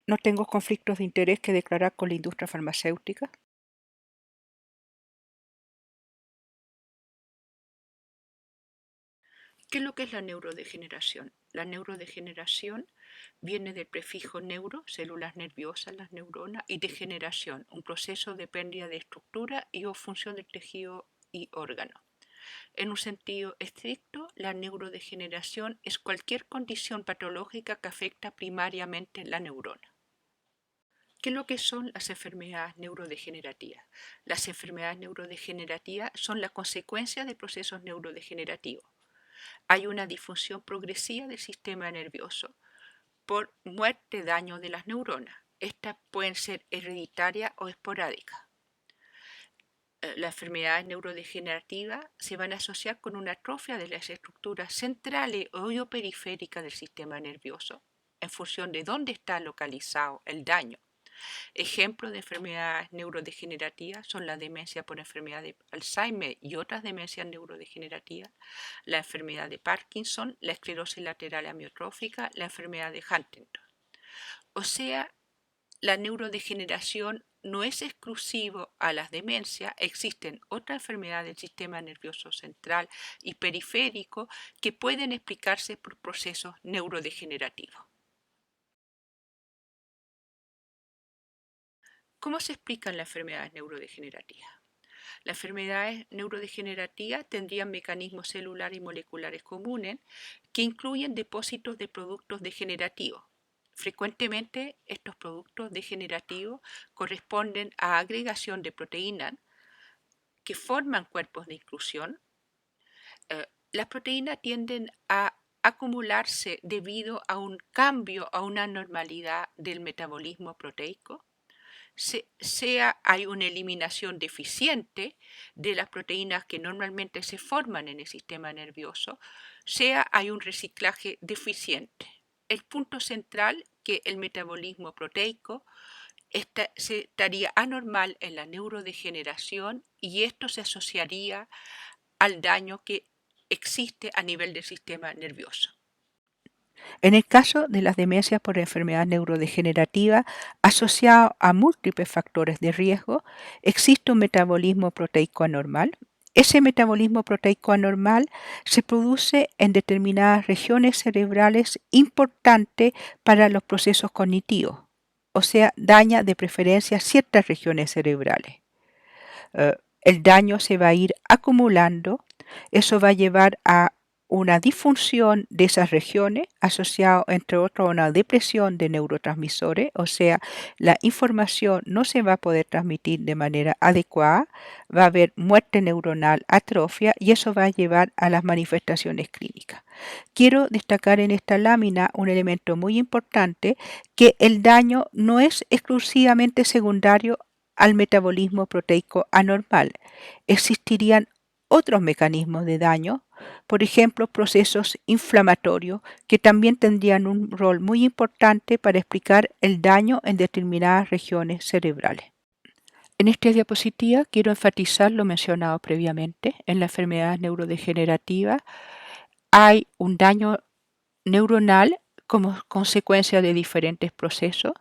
No tengo conflictos de interés que declarar con la industria farmacéutica. ¿Qué es lo que es la neurodegeneración? La neurodegeneración viene del prefijo neuro, células nerviosas, las neuronas, y degeneración, un proceso de pérdida de estructura y o función del tejido y órgano. En un sentido estricto, la neurodegeneración es cualquier condición patológica que afecta primariamente la neurona. ¿Qué es lo que son las enfermedades neurodegenerativas? Las enfermedades neurodegenerativas son la consecuencia de procesos neurodegenerativos. Hay una disfunción progresiva del sistema nervioso por muerte, daño de las neuronas. Estas pueden ser hereditarias o esporádicas. Las enfermedades neurodegenerativas se van a asociar con una atrofia de las estructuras centrales o periféricas del sistema nervioso, en función de dónde está localizado el daño. Ejemplos de enfermedades neurodegenerativas son la demencia por enfermedad de Alzheimer y otras demencias neurodegenerativas, la enfermedad de Parkinson, la esclerosis lateral amiotrófica, la enfermedad de Huntington. O sea, la neurodegeneración no es exclusivo a las demencias, existen otras enfermedades del sistema nervioso central y periférico que pueden explicarse por procesos neurodegenerativos. ¿Cómo se explican las enfermedades neurodegenerativas? Las enfermedades neurodegenerativas tendrían mecanismos celulares y moleculares comunes que incluyen depósitos de productos degenerativos. Frecuentemente, estos productos degenerativos corresponden a agregación de proteínas que forman cuerpos de inclusión. Las proteínas tienden a acumularse debido a un cambio, a una anormalidad del metabolismo proteico. Sea hay una eliminación deficiente de las proteínas que normalmente se forman en el sistema nervioso, sea hay un reciclaje deficiente. El punto central que el metabolismo proteico estaría anormal en la neurodegeneración y esto se asociaría al daño que existe a nivel del sistema nervioso. En el caso de las demencias por enfermedad neurodegenerativa asociado a múltiples factores de riesgo, existe un metabolismo proteico anormal. Ese metabolismo proteico anormal se produce en determinadas regiones cerebrales importantes para los procesos cognitivos, o sea, daña de preferencia ciertas regiones cerebrales. El daño se va a ir acumulando, eso va a llevar a una disfunción de esas regiones asociado entre otros a una depresión de neurotransmisores, o sea, la información no se va a poder transmitir de manera adecuada, va a haber muerte neuronal, atrofia y eso va a llevar a las manifestaciones clínicas. Quiero destacar en esta lámina un elemento muy importante, que el daño no es exclusivamente secundario al metabolismo proteico anormal. Existirían otros mecanismos de daño, por ejemplo, procesos inflamatorios que también tendrían un rol muy importante para explicar el daño en determinadas regiones cerebrales. En esta diapositiva quiero enfatizar lo mencionado previamente. En la enfermedad neurodegenerativa hay un daño neuronal como consecuencia de diferentes procesos.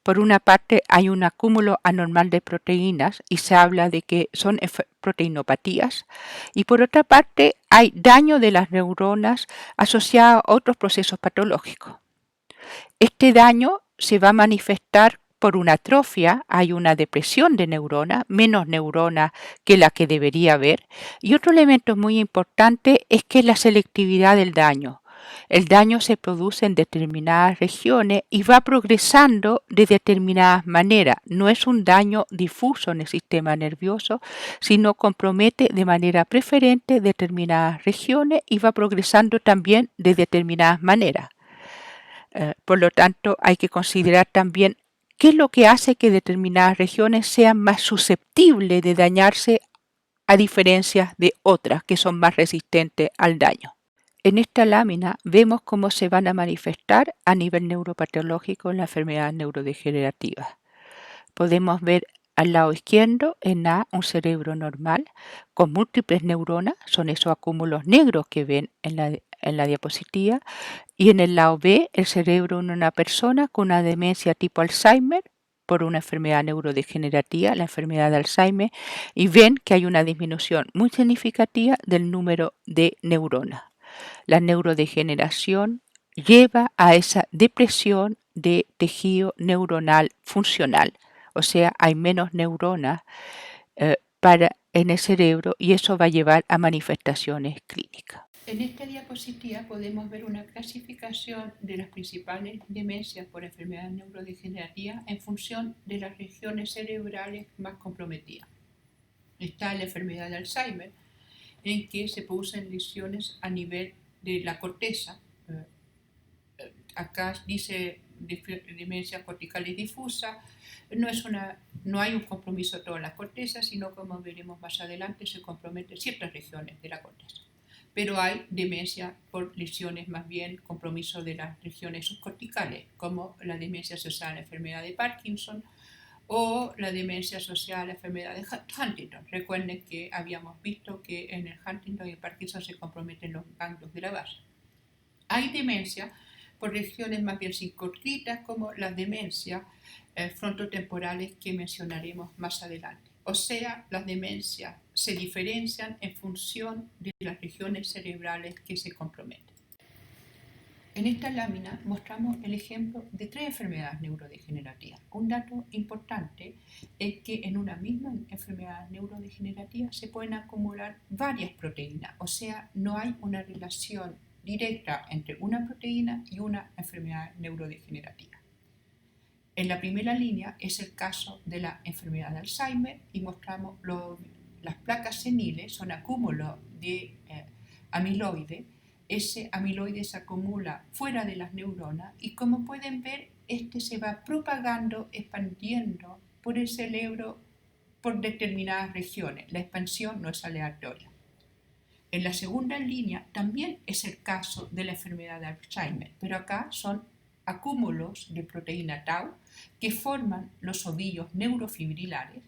Por una parte, hay un acúmulo anormal de proteínas y se habla de que son proteinopatías. Y por otra parte, hay daño de las neuronas asociado a otros procesos patológicos. Este daño se va a manifestar por una atrofia, hay una depresión de neuronas, menos neuronas que la que debería haber. Y otro elemento muy importante es que es la selectividad del daño. El daño se produce en determinadas regiones y va progresando de determinadas maneras. No es un daño difuso en el sistema nervioso, sino compromete de manera preferente determinadas regiones y va progresando también de determinadas maneras. Por lo tanto, hay que considerar también qué es lo que hace que determinadas regiones sean más susceptibles de dañarse a diferencia de otras que son más resistentes al daño. En esta lámina vemos cómo se van a manifestar a nivel neuropatológico las enfermedades neurodegenerativas. Podemos ver al lado izquierdo en A un cerebro normal con múltiples neuronas, son esos acúmulos negros que ven en la en la diapositiva, y en el lado B el cerebro de una persona con una demencia tipo Alzheimer por una enfermedad neurodegenerativa, la enfermedad de Alzheimer, y ven que hay una disminución muy significativa del número de neuronas. La neurodegeneración lleva a esa depresión de tejido neuronal funcional, o sea, hay menos neuronas en el cerebro y eso va a llevar a manifestaciones clínicas. En esta diapositiva podemos ver una clasificación de las principales demencias por enfermedades neurodegenerativas en función de las regiones cerebrales más comprometidas. Está la enfermedad de Alzheimer, en que se producen lesiones a nivel de la corteza. Acá dice demencia corticales difusa. No hay un compromiso de toda la corteza, sino como veremos más adelante se comprometen ciertas regiones de la corteza. Pero hay demencia por lesiones más bien compromiso de las regiones subcorticales, como la demencia asociada a la enfermedad de Parkinson o la demencia asociada a la enfermedad de Huntington. Recuerden que habíamos visto que en el Huntington y el Parkinson se comprometen los ganglios de la base. Hay demencia por regiones más bien circunscritas, como las demencias frontotemporales que mencionaremos más adelante. O sea, las demencias se diferencian en función de las regiones cerebrales que se comprometen. En esta lámina mostramos el ejemplo de 3 enfermedades neurodegenerativas. Un dato importante es que en una misma enfermedad neurodegenerativa se pueden acumular varias proteínas, o sea, no hay una relación directa entre una proteína y una enfermedad neurodegenerativa. En la primera línea es el caso de la enfermedad de Alzheimer y mostramos las placas seniles, son acúmulos de amiloide. Ese amiloide se acumula fuera de las neuronas y como pueden ver, este se va propagando, expandiendo por el cerebro por determinadas regiones. La expansión no es aleatoria. En la segunda línea también es el caso de la enfermedad de Alzheimer, pero acá son acúmulos de proteína tau que forman los ovillos neurofibrilares.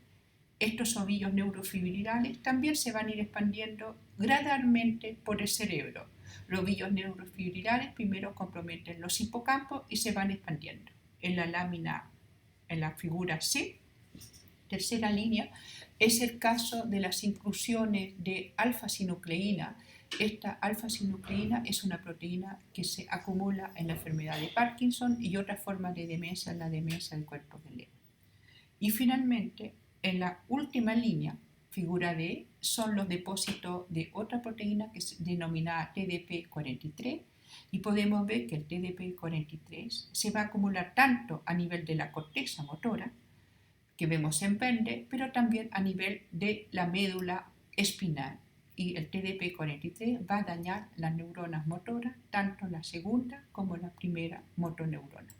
Estos ovillos neurofibrilares también se van a ir expandiendo gradualmente por el cerebro. Los ovillos neurofibrilares primero comprometen los hipocampos y se van expandiendo. En la lámina, en la figura C, tercera línea, es el caso de las inclusiones de alfa-sinucleína. Esta alfa-sinucleína es una proteína que se acumula en la enfermedad de Parkinson y otra forma de demencia, la demencia del cuerpo de Leber. Y finalmente, en la última línea, figura D, son los depósitos de otra proteína que es denominada TDP43 y podemos ver que el TDP43 se va a acumular tanto a nivel de la corteza motora, que vemos en verde, pero también a nivel de la médula espinal. Y el TDP43 va a dañar las neuronas motoras, tanto la segunda como la primera motoneurona.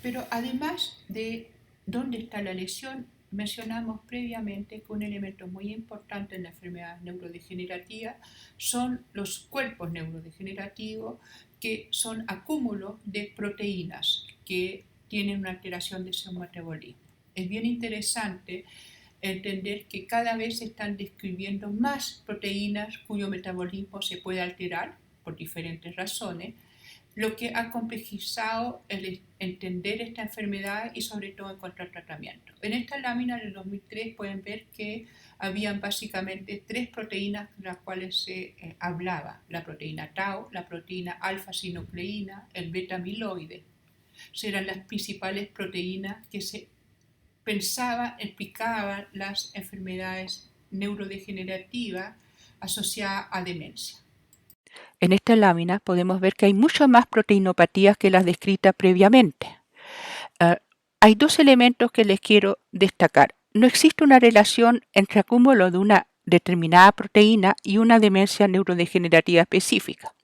Pero además de dónde está la lesión, mencionamos previamente que un elemento muy importante en la enfermedad neurodegenerativa son los cuerpos neurodegenerativos, que son acúmulos de proteínas que tienen una alteración de su metabolismo. Es bien interesante entender que cada vez se están describiendo más proteínas cuyo metabolismo se puede alterar por diferentes razones, lo que ha complejizado el entender esta enfermedad y sobre todo encontrar tratamiento. En esta lámina del 2003 pueden ver que habían básicamente 3 proteínas de las cuales se hablaba: la proteína tau, la proteína alfa-sinucleína, el beta-amiloide. Serán las principales proteínas que se explicaban las enfermedades neurodegenerativas asociadas a demencia. En esta lámina podemos ver que hay muchas más proteinopatías que las descritas previamente. Hay 2 elementos que les quiero destacar. No existe una relación entre acúmulo de una determinada proteína y una demencia neurodegenerativa específica.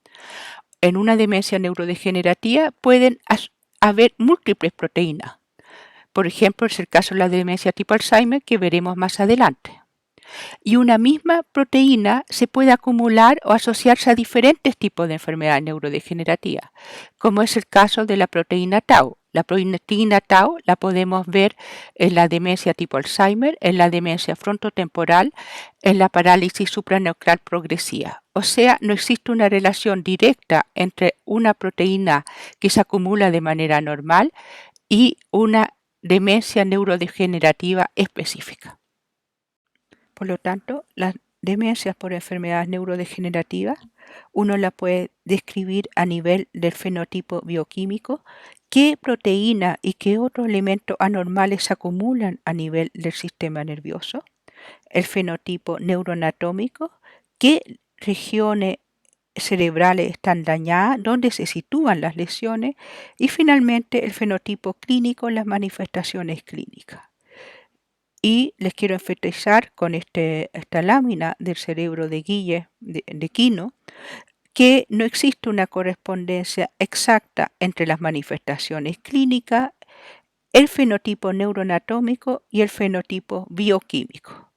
En una demencia neurodegenerativa pueden haber múltiples proteínas. Por ejemplo, es el caso de la demencia tipo Alzheimer que veremos más adelante. Y una misma proteína se puede acumular o asociarse a diferentes tipos de enfermedades neurodegenerativas, como es el caso de la proteína tau. La proteína tau la podemos ver en la demencia tipo Alzheimer, en la demencia frontotemporal, en la parálisis supranuclear progresiva. O sea, no existe una relación directa entre una proteína que se acumula de manera normal y una demencia neurodegenerativa específica. Por lo tanto, las demencias por enfermedades neurodegenerativas uno la puede describir a nivel del fenotipo bioquímico, qué proteína y qué otros elementos anormales se acumulan a nivel del sistema nervioso, el fenotipo neuroanatómico, qué regiones cerebrales están dañadas, dónde se sitúan las lesiones y finalmente el fenotipo clínico, las manifestaciones clínicas. Y les quiero enfatizar con esta lámina del cerebro de Guille, de Quino, que no existe una correspondencia exacta entre las manifestaciones clínicas, el fenotipo neuroanatómico y el fenotipo bioquímico.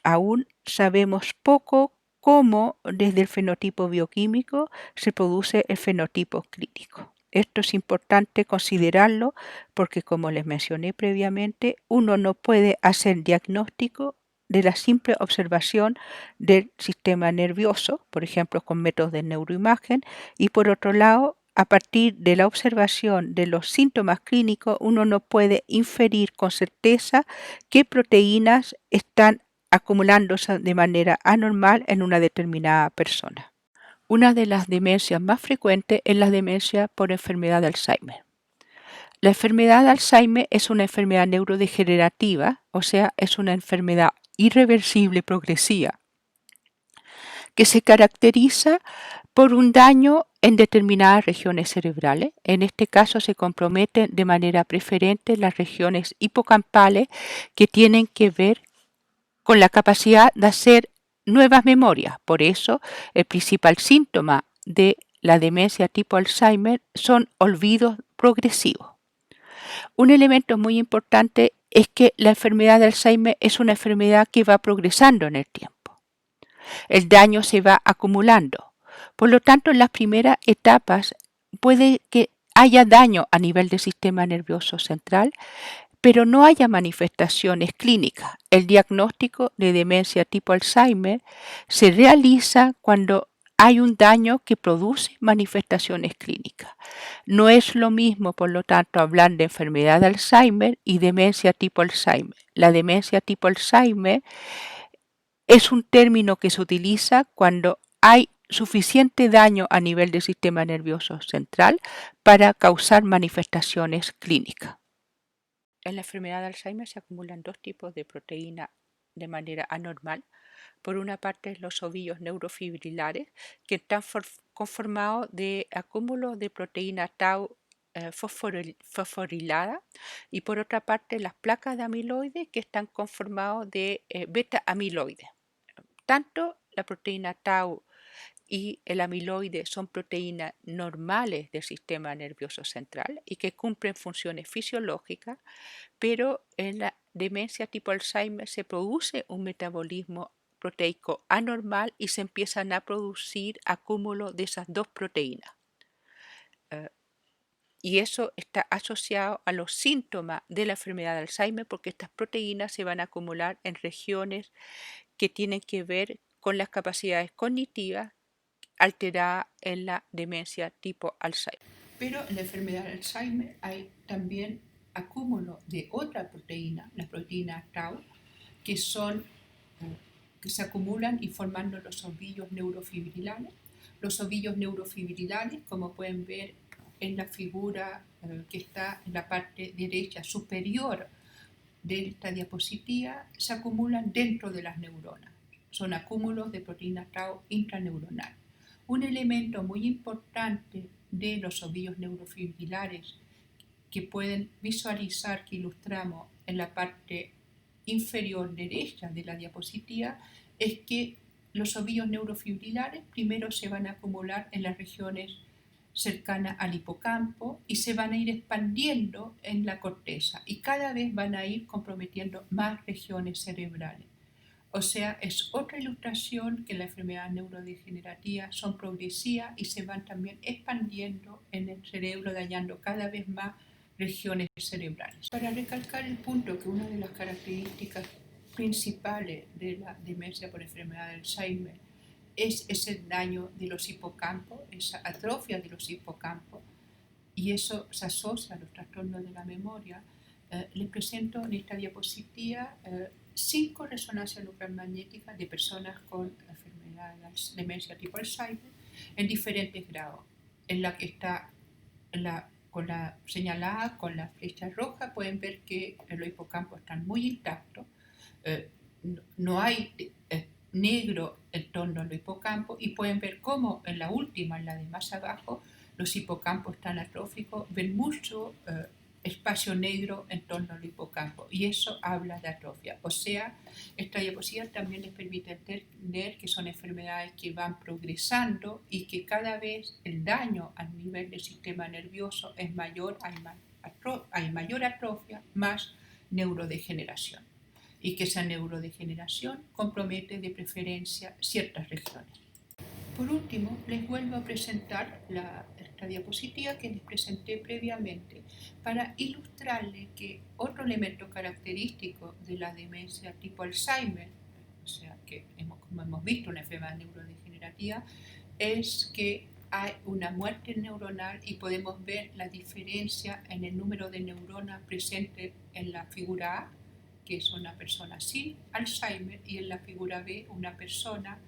Aún sabemos poco cómo desde el fenotipo bioquímico se produce el fenotipo clínico. Esto es importante considerarlo porque, como les mencioné previamente, uno no puede hacer diagnóstico de la simple observación del sistema nervioso, por ejemplo, con métodos de neuroimagen, y por otro lado, a partir de la observación de los síntomas clínicos, uno no puede inferir con certeza qué proteínas están acumulándose de manera anormal en una determinada persona. Una de las demencias más frecuentes es la demencia por enfermedad de Alzheimer. La enfermedad de Alzheimer es una enfermedad neurodegenerativa, o sea, es una enfermedad irreversible progresiva, que se caracteriza por un daño en determinadas regiones cerebrales. En este caso se comprometen de manera preferente las regiones hipocampales que tienen que ver con la capacidad de hacer nuevas memorias. Por eso, el principal síntoma de la demencia tipo Alzheimer son olvidos progresivos. Un elemento muy importante es que la enfermedad de Alzheimer es una enfermedad que va progresando en el tiempo. El daño se va acumulando. Por lo tanto, en las primeras etapas puede que haya daño a nivel del sistema nervioso central, pero no haya manifestaciones clínicas. El diagnóstico de demencia tipo Alzheimer se realiza cuando hay un daño que produce manifestaciones clínicas. No es lo mismo, por lo tanto, hablar de enfermedad de Alzheimer y demencia tipo Alzheimer. La demencia tipo Alzheimer es un término que se utiliza cuando hay suficiente daño a nivel del sistema nervioso central para causar manifestaciones clínicas. En la enfermedad de Alzheimer se acumulan dos tipos de proteína de manera anormal. Por una parte, los ovillos neurofibrilares, que están conformados de acúmulos de proteína tau fosforilada, y por otra parte, las placas de amiloide, que están conformados de beta amiloide. Tanto la proteína tau y el amiloide son proteínas normales del sistema nervioso central y que cumplen funciones fisiológicas, pero en la demencia tipo Alzheimer se produce un metabolismo proteico anormal y se empiezan a producir acúmulos de esas dos proteínas. Y eso está asociado a los síntomas de la enfermedad de Alzheimer porque estas proteínas se van a acumular en regiones que tienen que ver con las capacidades cognitivas alteradas en la demencia tipo Alzheimer. Pero en la enfermedad de Alzheimer hay también acúmulo de otra proteína, la proteína tau, que se acumulan y formando los ovillos neurofibrilares. Los ovillos neurofibrilares, como pueden ver en la figura que está en la parte derecha superior de esta diapositiva, se acumulan dentro de las neuronas. Son acúmulos de proteína tau intraneuronal. Un elemento muy importante de los ovillos neurofibrilares que pueden visualizar, que ilustramos en la parte inferior derecha de la diapositiva, es que los ovillos neurofibrilares primero se van a acumular en las regiones cercanas al hipocampo y se van a ir expandiendo en la corteza y cada vez van a ir comprometiendo más regiones cerebrales. O sea, es otra ilustración que la enfermedad neurodegenerativa son progresivas y se van también expandiendo en el cerebro, dañando cada vez más regiones cerebrales. Para recalcar el punto que una de las características principales de la demencia por enfermedad de Alzheimer es ese daño de los hipocampos, esa atrofia de los hipocampos, y eso se asocia a los trastornos de la memoria. Les presento en esta diapositiva 5 resonancias nuclear magnéticas de personas con enfermedad de demencia tipo Alzheimer en diferentes grados. En la que está con la señalada con la flecha roja pueden ver que los hipocampos están muy intactos, no hay negro en torno al hipocampo, y pueden ver cómo en la última, en la de más abajo, los hipocampos están atróficos, ven mucho espacio negro en torno al hipocampo, y eso habla de atrofia. O sea, esta diapositiva también les permite entender que son enfermedades que van progresando y que cada vez el daño a nivel del sistema nervioso es mayor, hay mayor atrofia, más neurodegeneración, y que esa neurodegeneración compromete de preferencia ciertas regiones. Por último, les vuelvo a presentar esta diapositiva que les presenté previamente para ilustrarles que otro elemento característico de la demencia tipo Alzheimer, o sea, que como hemos visto una enfermedad neurodegenerativa, es que hay una muerte neuronal, y podemos ver la diferencia en el número de neuronas presentes en la figura A, que es una persona sin Alzheimer, y en la figura B una persona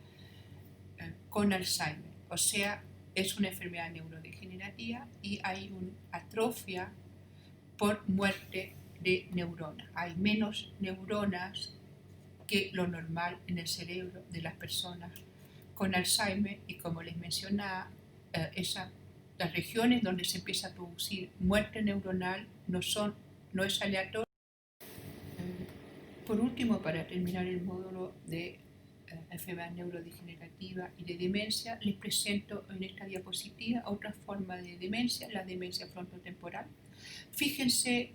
con Alzheimer. O sea, es una enfermedad neurodegenerativa y hay una atrofia por muerte de neuronas. Hay menos neuronas que lo normal en el cerebro de las personas con Alzheimer, y como les mencionaba, las regiones donde se empieza a producir muerte neuronal no es aleatorio. Por último, para terminar el módulo de enfermedad neurodegenerativa y de demencia, les presento en esta diapositiva otra forma de demencia, la demencia frontotemporal. Fíjense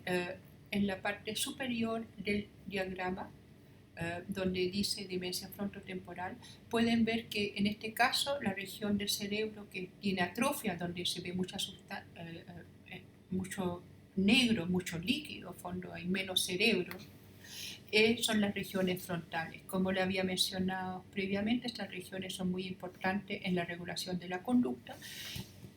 en la parte superior del diagrama, donde dice demencia frontotemporal, pueden ver que en este caso la región del cerebro que tiene atrofia, donde se ve mucho negro, mucho líquido, fondo hay menos cerebro, son las regiones frontales. Como le había mencionado previamente, estas regiones son muy importantes en la regulación de la conducta,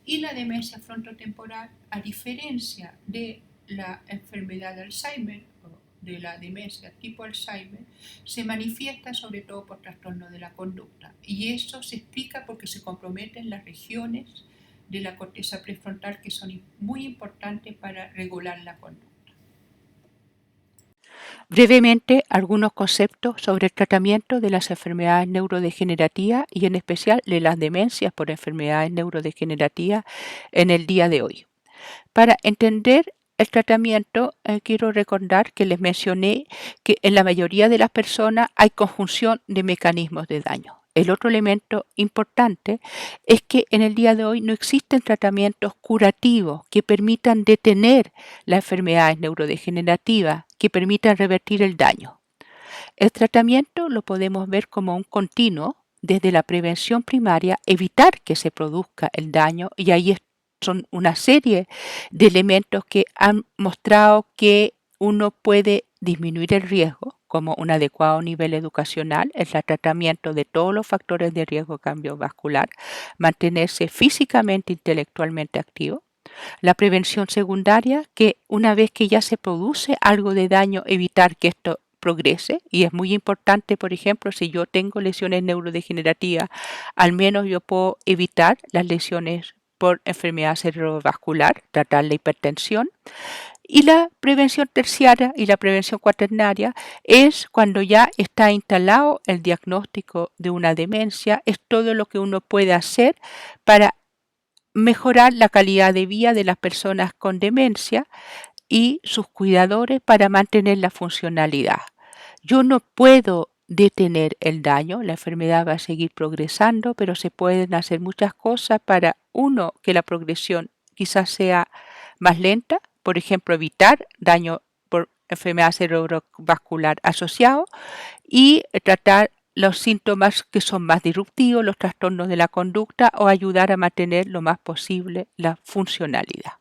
y la demencia frontotemporal, a diferencia de la enfermedad de Alzheimer o de la demencia tipo Alzheimer, se manifiesta sobre todo por trastorno de la conducta, y eso se explica porque se comprometen las regiones de la corteza prefrontal que son muy importantes para regular la conducta. Brevemente, algunos conceptos sobre el tratamiento de las enfermedades neurodegenerativas y en especial de las demencias por enfermedades neurodegenerativas en el día de hoy. Para entender el tratamiento, quiero recordar que les mencioné que en la mayoría de las personas hay conjunción de mecanismos de daño. El otro elemento importante es que en el día de hoy no existen tratamientos curativos que permitan detener las enfermedades neurodegenerativas, que permitan revertir el daño. El tratamiento lo podemos ver como un continuo, desde la prevención primaria, evitar que se produzca el daño, y ahí son una serie de elementos que han mostrado que uno puede disminuir el riesgo, como un adecuado nivel educacional, el tratamiento de todos los factores de riesgo cardiovascular, mantenerse físicamente e intelectualmente activo. La prevención secundaria, que una vez que ya se produce algo de daño, evitar que esto progrese, y es muy importante, por ejemplo, si yo tengo lesiones neurodegenerativas, al menos yo puedo evitar las lesiones por enfermedad cerebrovascular, tratar la hipertensión. Y la prevención terciaria y la prevención cuaternaria es cuando ya está instalado el diagnóstico de una demencia, es todo lo que uno puede hacer para mejorar la calidad de vida de las personas con demencia y sus cuidadores para mantener la funcionalidad. Yo no puedo detener el daño, la enfermedad va a seguir progresando, pero se pueden hacer muchas cosas para, uno, que la progresión quizás sea más lenta, por ejemplo, evitar daño por enfermedad cerebrovascular asociado, y tratar los síntomas que son más disruptivos, los trastornos de la conducta, o ayudar a mantener lo más posible la funcionalidad.